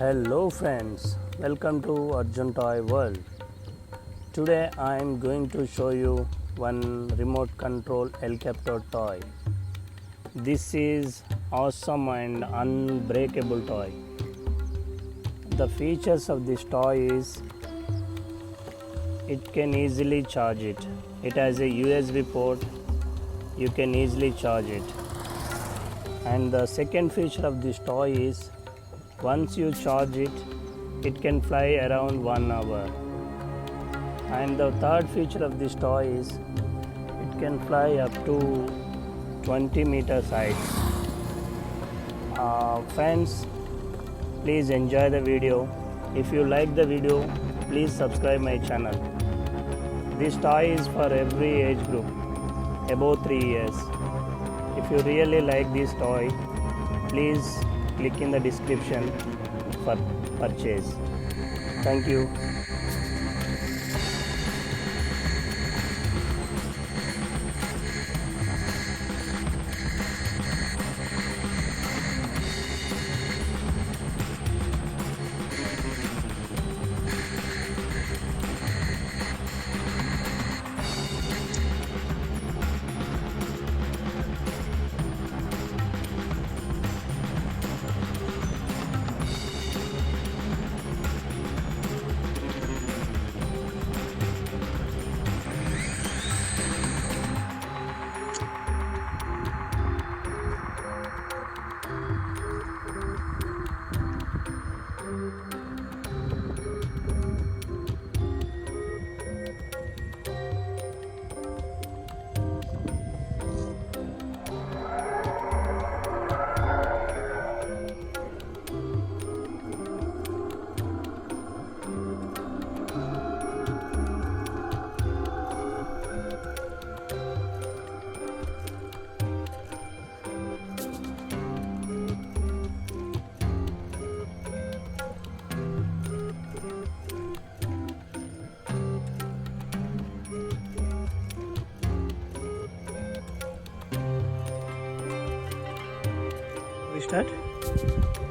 Hello friends, welcome to Arjun Toy World. Today I am going to show you one remote control helicopter toy. This is awesome and unbreakable toy. The features of this toy is it can easily charge it. It has a USB port, you can easily charge it. And the second feature of this toy is once you charge it, it can fly around 1 hour. And the third feature of this toy is it can fly up to 20 meters height. Friends, please enjoy the video. If you like the video, please subscribe my channel. This toy is for every age group above 3 years. If you really like this toy, please click in the description for purchase. Thank you. We start.